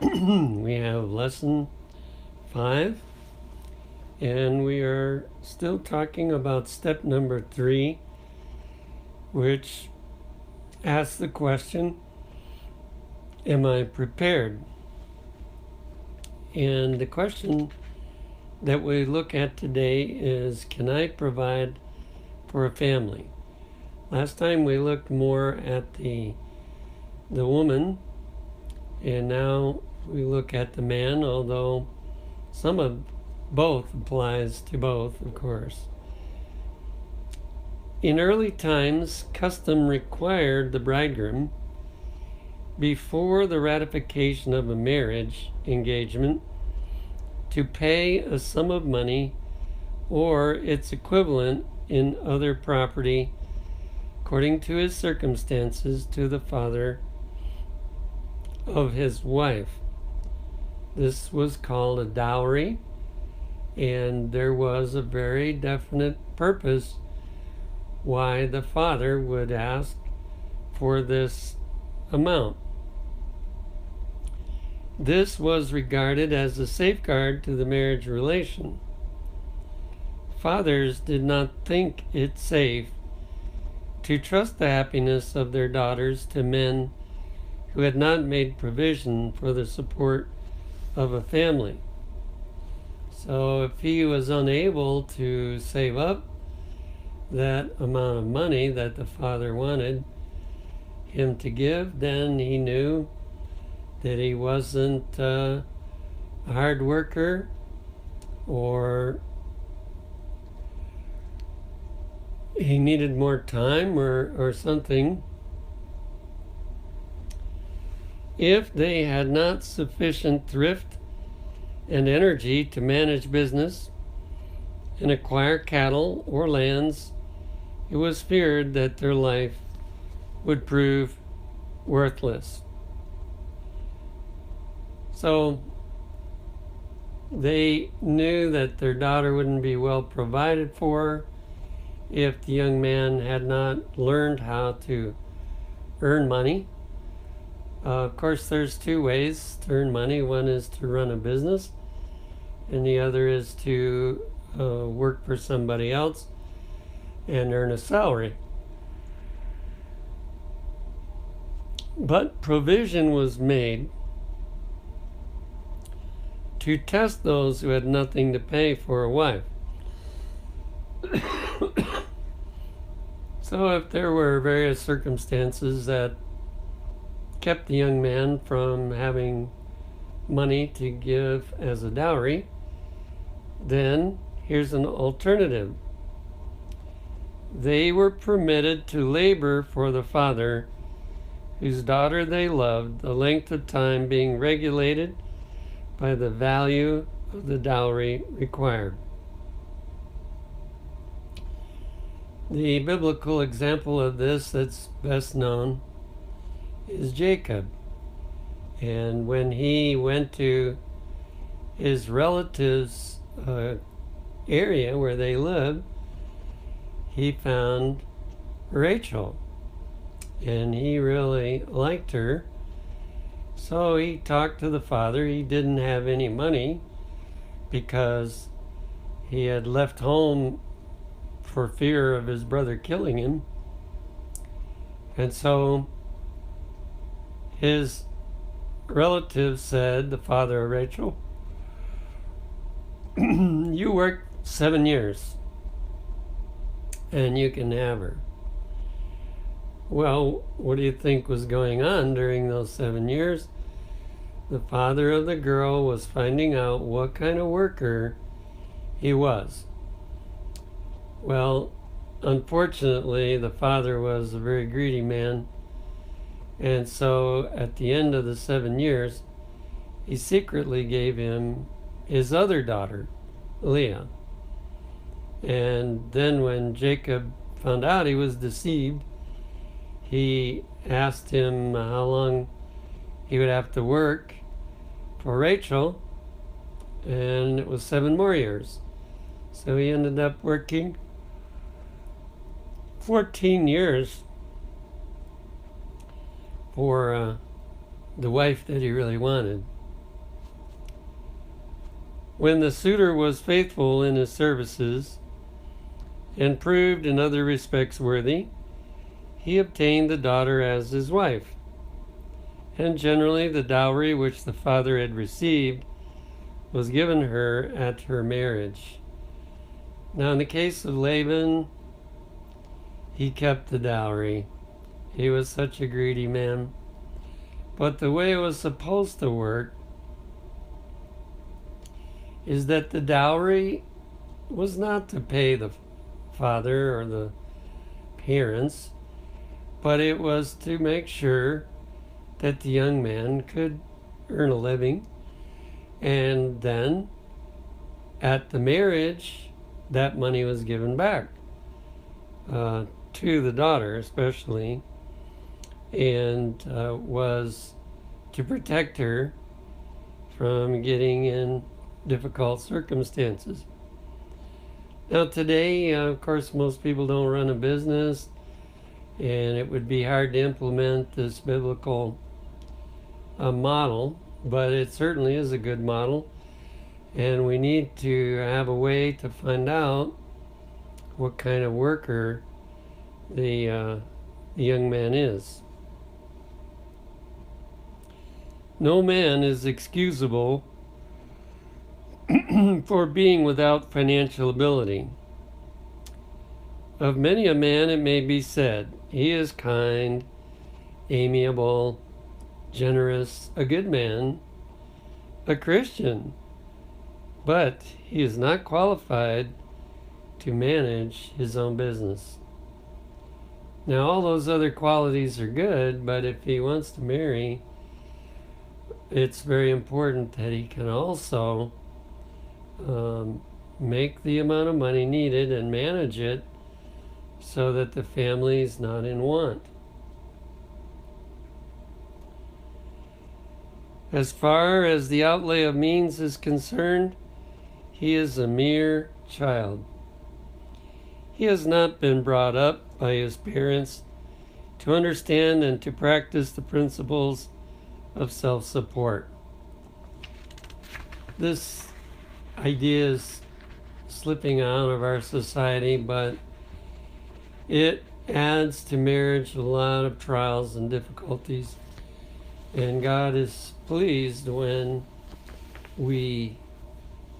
We have lesson 5, and we are still talking about step number 3, which asks the question, am I prepared? And the question that we look at today is, can I provide for a family? Last time we looked more at the woman, and now we look at the man, although some of both applies to both, of course. In early times, custom required the bridegroom, before the ratification of a marriage engagement, to pay a sum of money or its equivalent in other property, according to his circumstances, to the father of his wife. This was called a dowry, and there was a very definite purpose why the father would ask for this amount. This was regarded as a safeguard to the marriage relation. Fathers did not think it safe to trust the happiness of their daughters to men who had not made provision for the support of a family. So if he was unable to save up that amount of money that the father wanted him to give, then he knew that he wasn't a hard worker, or he needed more time or something. If they had not sufficient thrift and energy to manage business and acquire cattle or lands, it was feared that their life would prove worthless. So they knew that their daughter wouldn't be well provided for if the young man had not learned how to earn money. Of course, there's two ways to earn money. One is to run a business, and the other is to work for somebody else and earn a salary. But provision was made to test those who had nothing to pay for a wife. So if there were various circumstances that kept the young man from having money to give as a dowry, then here's an alternative. They were permitted to labor for the father whose daughter they loved, the length of time being regulated by the value of the dowry required. The biblical example of this that's best known is Jacob. And when he went to his relatives' area where they lived, he found Rachel. And he really liked her. So he talked to the father. He didn't have any money because he had left home for fear of his brother killing him. And so his relative said, the father of Rachel, you worked 7 years and you can have her. Well, what do you think was going on during those 7 years? The father of the girl was finding out what kind of worker he was. Well, unfortunately, the father was a very greedy man, and so at the end of the 7 years, he secretly gave him his other daughter, Leah. And then when Jacob found out he was deceived, he asked him how long he would have to work for Rachel, and it was 7 more years. So he ended up working 14 years for the wife that he really wanted. When the suitor was faithful in his services and proved in other respects worthy, he obtained the daughter as his wife. And generally the dowry which the father had received was given her at her marriage. Now in the case of Laban, he kept the dowry. He was such a greedy man. But the way it was supposed to work is that the dowry was not to pay the father or the parents, but it was to make sure that the young man could earn a living. And then at the marriage, that money was given back to the daughter especially, and was to protect her from getting in difficult circumstances. Now today, of course, most people don't run a business, and it would be hard to implement this biblical model, but it certainly is a good model, and we need to have a way to find out what kind of worker the young man is. No man is excusable for being without financial ability. Of many a man it may be said, he is kind, amiable, generous, a good man, a Christian, but he is not qualified to manage his own business. Now all those other qualities are good, but if he wants to marry, it's very important that he can also make the amount of money needed and manage it so that the family is not in want. As far as the outlay of means is concerned, he is a mere child. He has not been brought up by his parents to understand and to practice the principles of self-support. This idea is slipping out of our society, but it adds to marriage a lot of trials and difficulties. And God is pleased when we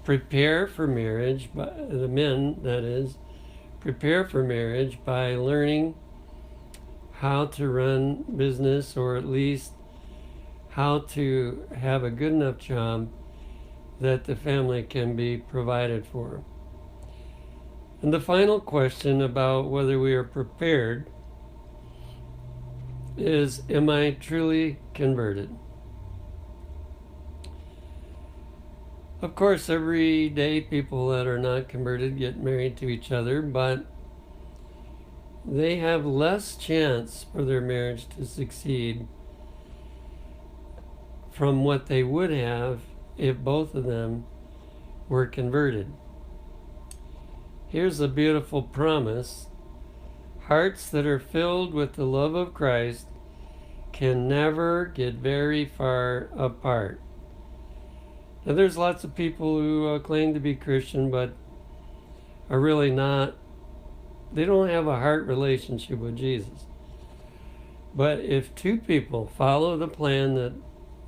prepare for marriage, the men, that is, prepare for marriage by learning how to run business, or at least how to have a good enough job that the family can be provided for. And the final question about whether we are prepared is, am I truly converted? Of course, every day people that are not converted get married to each other, but they have less chance for their marriage to succeed from what they would have if both of them were converted. Here's a beautiful promise. Hearts that are filled with the love of Christ can never get very far apart. Now, there's lots of people who claim to be Christian, but are really not. They don't have a heart relationship with Jesus. But if two people follow the plan that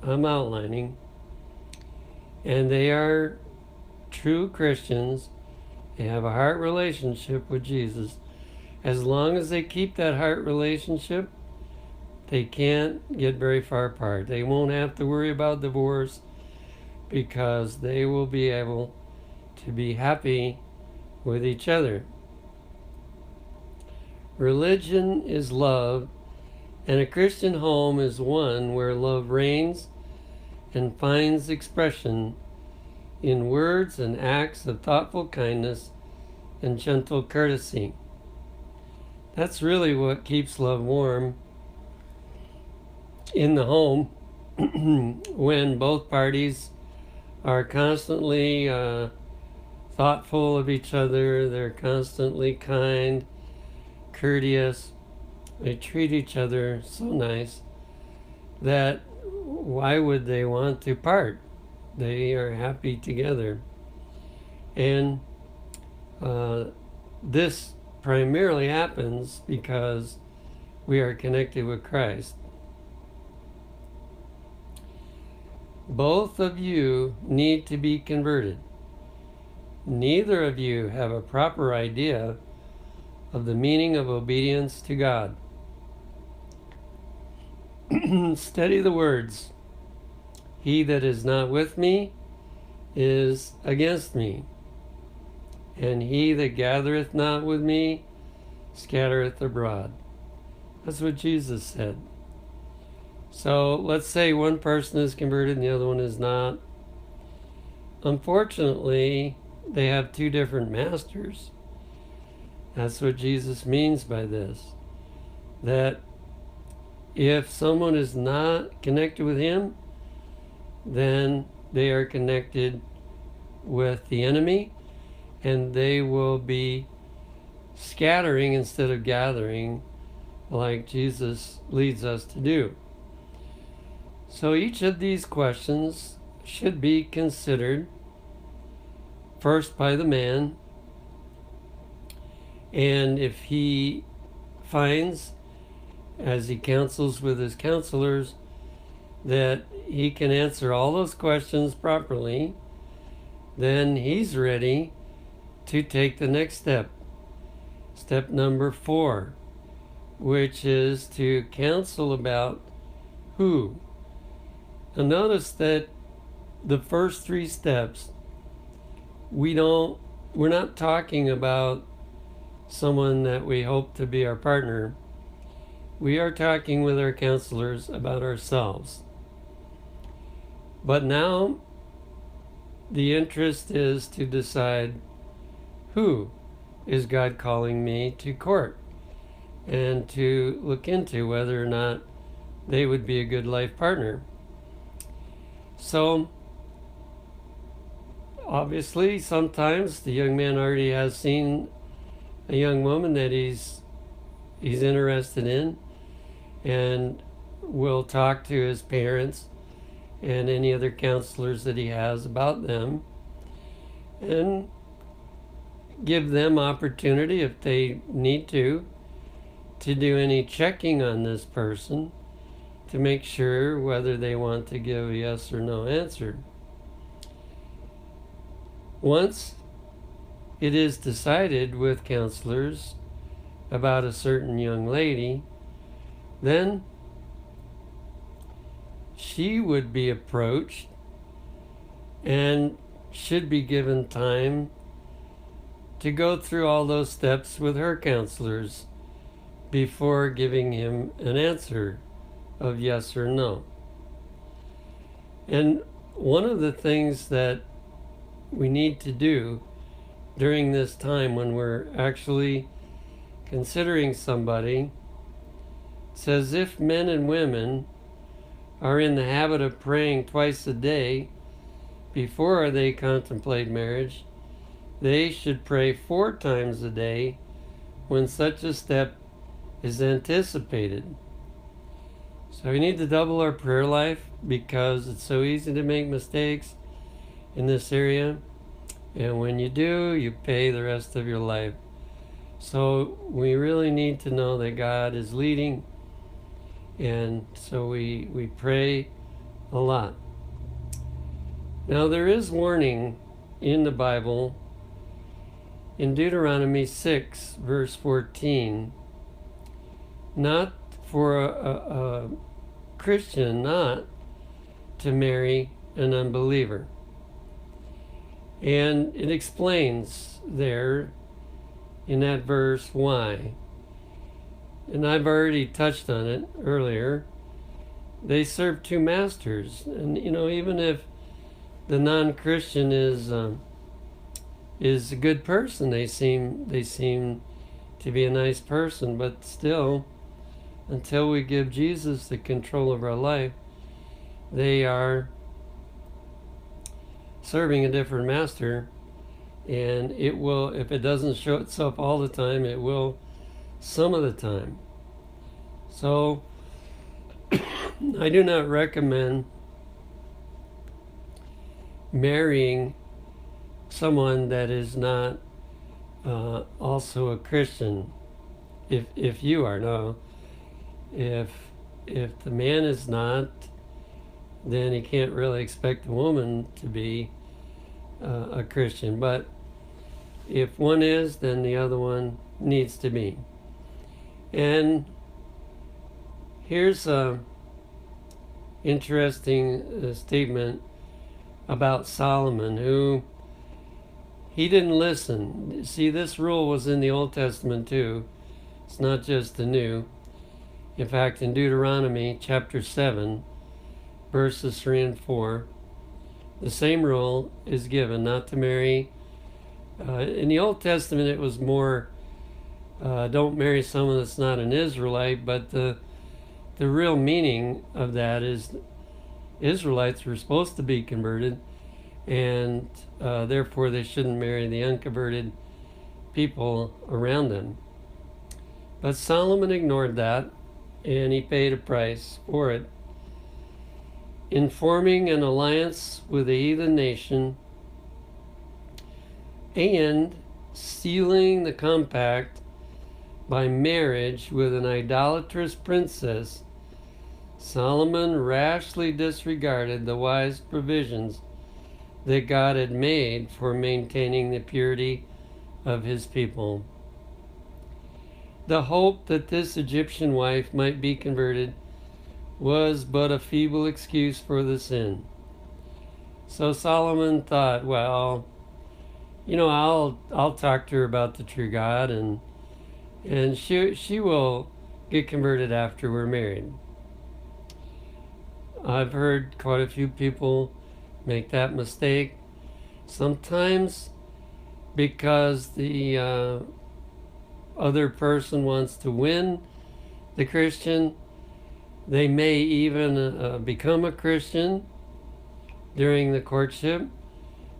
I'm outlining, and they are true Christians, they have a heart relationship with Jesus, as long as they keep that heart relationship, they can't get very far apart. They won't have to worry about divorce, because they will be able to be happy with each other. Religion is love, and a Christian home is one where love reigns and finds expression in words and acts of thoughtful kindness and gentle courtesy. That's really what keeps love warm in the home when both parties are constantly thoughtful of each other, they're constantly kind, courteous, they treat each other so nice that why would they want to part? They are happy together. And this primarily happens because we are connected with Christ. Both of you need to be converted. Neither of you have a proper idea of the meaning of obedience to God. Study the words. He that is not with me is against me, and he that gathereth not with me scattereth abroad. That's what Jesus said. So let's say one person is converted and the other one is not. Unfortunately, they have two different masters. That's what Jesus means by this. That if someone is not connected with him, then they are connected with the enemy, and they will be scattering instead of gathering, like Jesus leads us to do. So each of these questions should be considered first by the man, and if he finds, as he counsels with his counselors, that he can answer all those questions properly, then he's ready to take the next step. Step number 4, which is to counsel about who. Now notice that the first 3 steps, we're not talking about someone that we hope to be our partner. We are talking with our counselors about ourselves. But now the interest is to decide, who is God calling me to court, and to look into whether or not they would be a good life partner. So obviously sometimes the young man already has seen a young woman that he's interested in, and will talk to his parents and any other counselors that he has about them, and give them opportunity, if they need to do any checking on this person to make sure whether they want to give a yes or no answer. Once it is decided with counselors about a certain young lady, then she would be approached and should be given time to go through all those steps with her counselors before giving him an answer of yes or no. And one of the things that we need to do during this time when we're actually considering somebody, says if men and women are in the habit of praying twice a day before they contemplate marriage, they should pray 4 times a day when such a step is anticipated. So we need to double our prayer life, because it's so easy to make mistakes in this area, and when you do, you pay the rest of your life. So we really need to know that God is leading, and so we pray a lot. Now there is warning in the Bible in Deuteronomy 6 verse 14, not for a Christian not to marry an unbeliever. And it explains there in that verse why. And I've already touched on it earlier. They serve 2 masters. And even if the non-Christian is a good person, they seem to be a nice person, but still, until we give Jesus the control of our life, they are serving a different master, and it will, if it doesn't show itself all the time, it will some of the time. So I do not recommend marrying someone that is not also a Christian. If you are, no. If the man is not, then he can't really expect the woman to be a Christian. But if one is, then the other one needs to be. And here's a interesting statement about Solomon, who he didn't listen. See, this rule was in the Old Testament too. It's not just the New. In fact, in Deuteronomy chapter 7, verses 3 and 4, the same rule is given, not to marry. In the Old Testament, it was more, don't marry someone that's not an Israelite, but the real meaning of that is Israelites were supposed to be converted, and therefore they shouldn't marry the unconverted people around them. But Solomon ignored that, and he paid a price for it. In forming an alliance with a heathen nation and sealing the compact by marriage with an idolatrous princess, Solomon rashly disregarded the wise provisions that God had made for maintaining the purity of his people. The hope that this Egyptian wife might be converted was but a feeble excuse for the sin. So Solomon thought, well, I'll talk to her about the true God, and she will get converted after we're married. I've heard quite a few people make that mistake. Sometimes because the other person wants to win the Christian, they may even become a Christian during the courtship,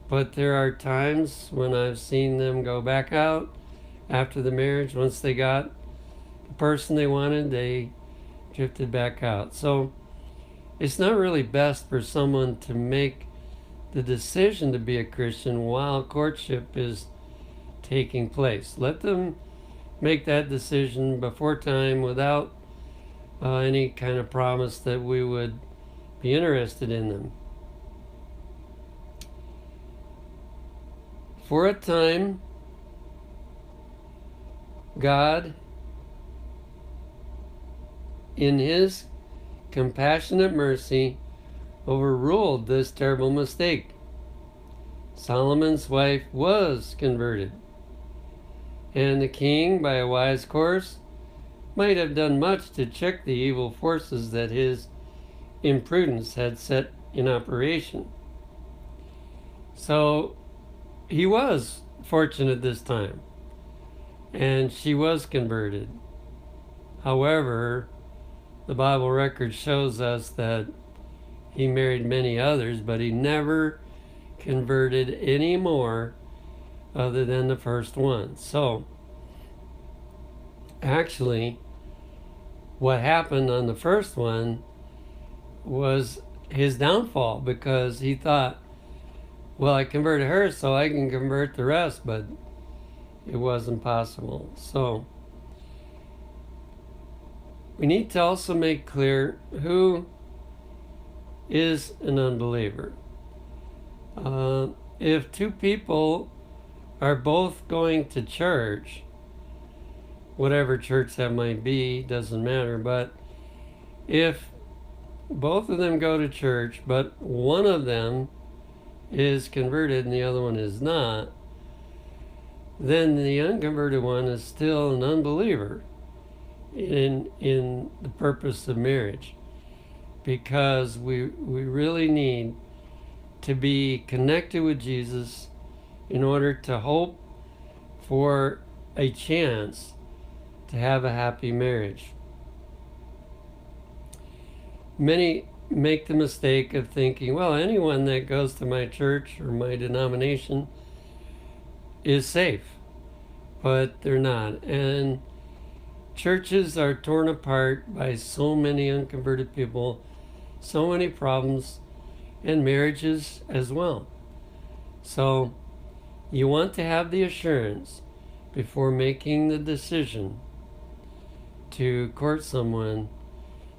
but there are times when I've seen them go back out after the marriage. Once they got the person they wanted, they drifted back out. So it's not really best for someone to make the decision to be a Christian while courtship is taking place. Let them make that decision before time without any kind of promise that we would be interested in them. For a time, God, in his compassionate mercy, overruled this terrible mistake. Solomon's wife was converted, and the king, by a wise course, might have done much to check the evil forces that his imprudence had set in operation. So he was fortunate this time, and she was converted. However, the Bible record shows us that he married many others, but he never converted any more other than the first one. So actually, what happened on the first one was his downfall, because he thought, well, I converted her so I can convert the rest, but it wasn't possible. So we need to also make clear who is an unbeliever. If two people are both going to church, whatever church that might be, doesn't matter, but if both of them go to church, but one of them is converted and the other one is not, then the unconverted one is still an unbeliever in the purpose of marriage, because we really need to be connected with Jesus in order to hope for a chance to have a happy marriage. Many make the mistake of thinking, well, anyone that goes to my church or my denomination is safe, but they're not. And churches are torn apart by so many unconverted people, so many problems, and marriages as well. So You want to have the assurance before making the decision to court someone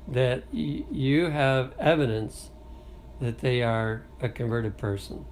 that you have evidence that they are a converted person.